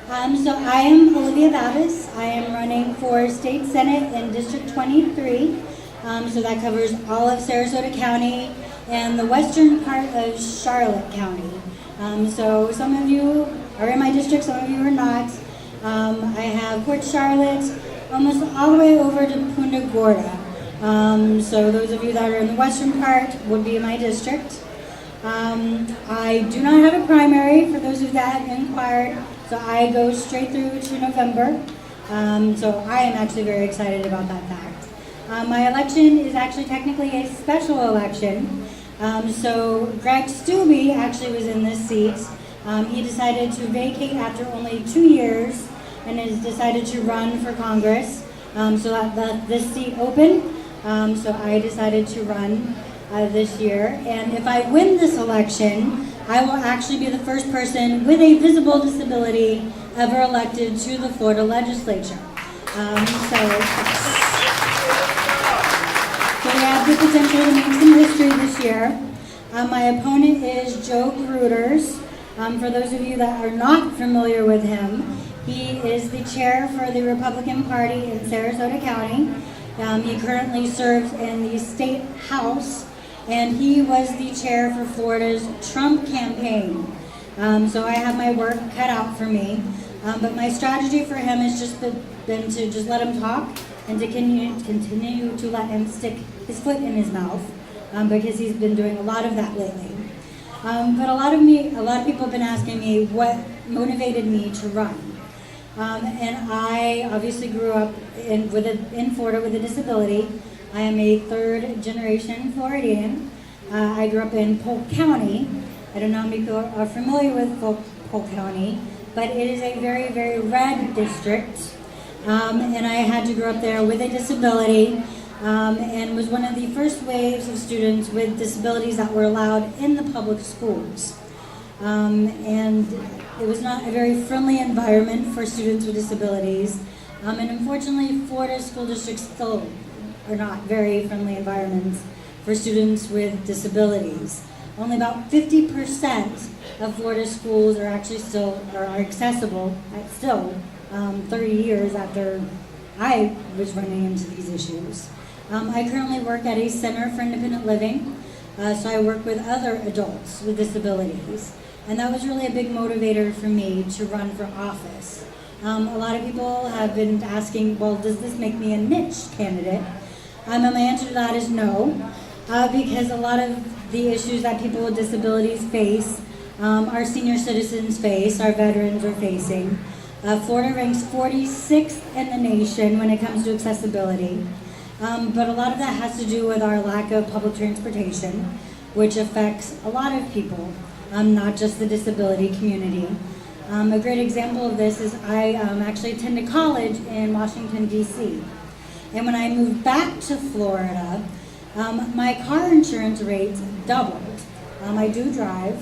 So I am Olivia Babbis. I am running for State Senate in District 23. So that covers all of Sarasota County and the western part of Charlotte County. So some of you are in my district, some of you are not. I have Port Charlotte, almost all the way over to Punta Gorda. So those of you that are in the western part would be my district. I do not have a primary, for those of you that inquired, so I go straight through to November. So I am actually very excited about that fact. My election is actually technically a special election. So Greg Stubbe actually was in this seat. He decided to vacate after only 2 years and has decided to run for Congress. So that this seat open. So I decided to run this year. And if I win this election, I will actually be the first person with a visible disability ever elected to the Florida legislature. So we have the potential to make some history this year. My opponent is Joe Gruters. For those of you that are not familiar with him, he is the chair for the Republican Party in Sarasota County. He currently serves in the state house, and he was the chair for Florida's Trump campaign. So I have my work cut out for me. But my strategy for him has just been to just let him talk and to continue to let him stick his foot in his mouth, because he's been doing a lot of that lately. But a lot of people have been asking me what motivated me to run. And I obviously grew up in Florida with a disability. I am a third generation Floridian. I grew up in Polk County. I don't know how many people are familiar with Polk County, but it is a very, very red district. And I had to grow up there with a disability, and was one of the first waves of students with disabilities that were allowed in the public schools. And it was not a very friendly environment for students with disabilities. And unfortunately, Florida school districts still are not very friendly environments for students with disabilities. Only about 50% of Florida schools are actually are accessible at still 30 years after I was running into these issues. I currently work at a center for independent living, so I work with other adults with disabilities. And that was really a big motivator for me to run for office. A lot of people have been asking, well, does this make me a niche candidate? And my answer to that is no, because a lot of the issues that people with disabilities face, our senior citizens face, our veterans are facing. Florida ranks 46th in the nation when it comes to accessibility. But a lot of that has to do with our lack of public transportation, which affects a lot of people, not just the disability community. A great example of this is I actually attended college in Washington, D.C. And when I moved back to Florida, my car insurance rates doubled. I do drive.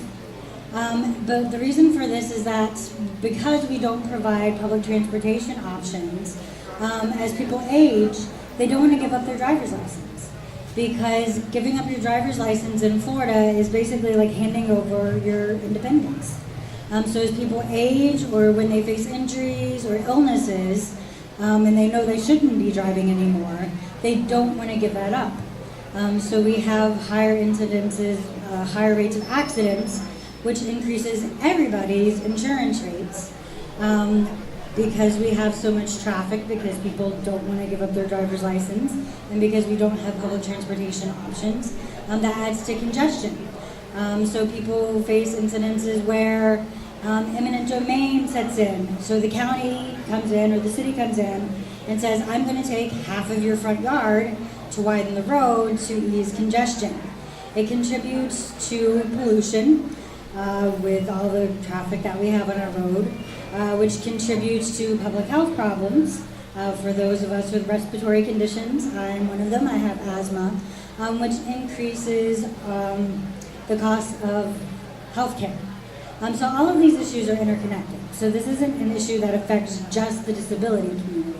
But the reason for this is that because we don't provide public transportation options, as people age, they don't want to give up their driver's license. Because giving up your driver's license in Florida is basically like handing over your independence. So as people age or when they face injuries or illnesses, and they know they shouldn't be driving anymore, they don't want to give that up. So we have higher incidences, higher rates of accidents, which increases everybody's insurance rates, because we have so much traffic, because people don't want to give up their driver's license, and because we don't have public transportation options. That adds to congestion. So people face incidences where eminent domain sets in. So the county comes in, or the city comes in, and says, I'm going to take half of your front yard to widen the road to ease congestion. It contributes to pollution with all the traffic that we have on our road, which contributes to public health problems. For those of us with respiratory conditions, I'm one of them, I have asthma, which increases the cost of healthcare. So all of these issues are interconnected. So this isn't an issue that affects just the disability community.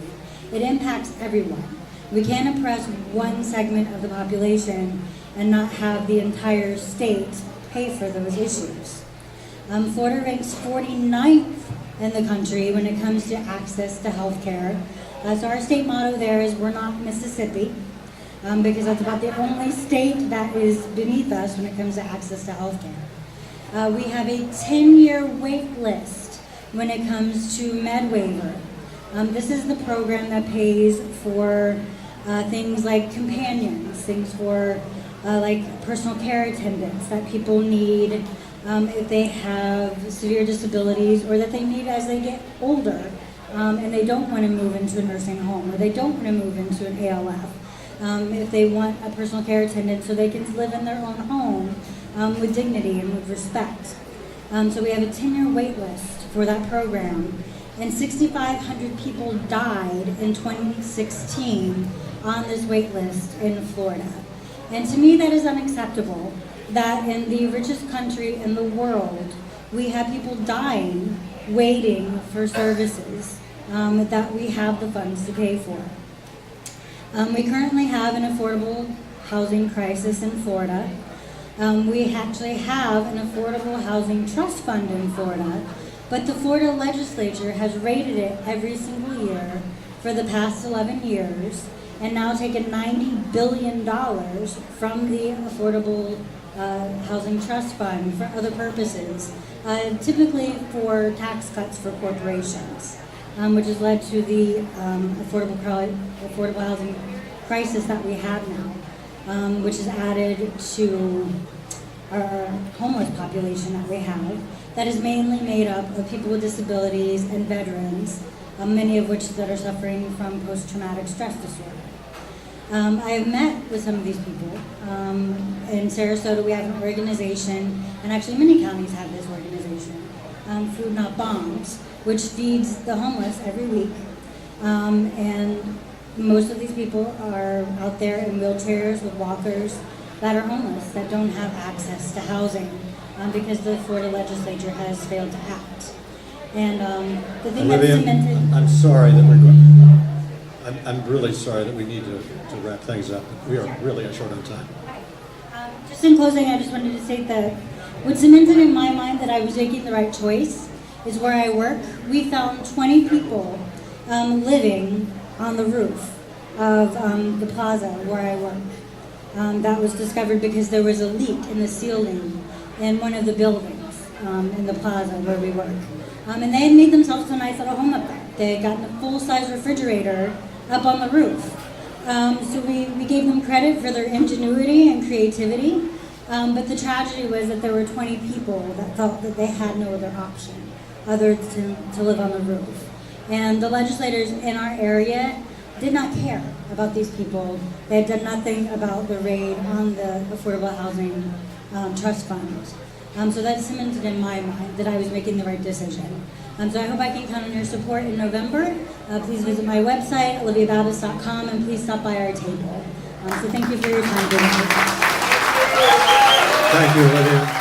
It impacts everyone. We can't oppress one segment of the population and not have the entire state pay for those issues. Florida ranks 49th in the country when it comes to access to health care. So our state motto there is "We're not Mississippi," because that's about the only state that is beneath us when it comes to access to health care. We have a 10-year wait list when it comes to MedWaiver. This is the program that pays for things like companions, things for like personal care attendants that people need if they have severe disabilities or that they need as they get older and they don't want to move into a nursing home or they don't want to move into an ALF. If they want a personal care attendant so they can live in their own home with dignity and with respect. So we have a 10-year wait list for that program, and 6,500 people died in 2016 on this wait list in Florida. And to me that is unacceptable, that in the richest country in the world we have people dying waiting for services that we have the funds to pay for. We currently have an affordable housing crisis in Florida. We actually have an affordable housing trust fund in Florida, but the Florida legislature has raided it every single year for the past 11 years and now taken $90 billion from the affordable housing trust fund for other purposes, typically for tax cuts for corporations, which has led to the affordable housing crisis that we have now, which is added to our homeless population that we have, that is mainly made up of people with disabilities and veterans, many of which that are suffering from post-traumatic stress disorder. I have met with some of these people. In Sarasota we have an organization, and actually many counties have this organization, Food Not Bombs, which feeds the homeless every week. And most of these people are out there in wheelchairs with walkers that are homeless, that don't have access to housing because the Florida legislature has failed to act. And the thing that's cemented... I'm sorry that we're going... I'm really sorry that we need to wrap things up. We are really short on time. Just in closing, I just wanted to say that what cemented in my mind that I was making the right choice is where I work. We found 20 people living on the roof of the plaza where I work. That was discovered because there was a leak in the ceiling in one of the buildings in the plaza where we work. And they had made themselves a nice little home up there. They had gotten a full-size refrigerator up on the roof. So we gave them credit for their ingenuity and creativity, but the tragedy was that there were 20 people that felt that they had no other option other than to live on the roof. And the legislators in our area did not care about these people. They had done nothing about the raid on the Affordable Housing Trust Fund. So that cemented in my mind that I was making the right decision. So I hope I can count on your support in November. Please visit my website, oliviababbis.com, and please stop by our table. So thank you for your time today. Thank you, Olivia.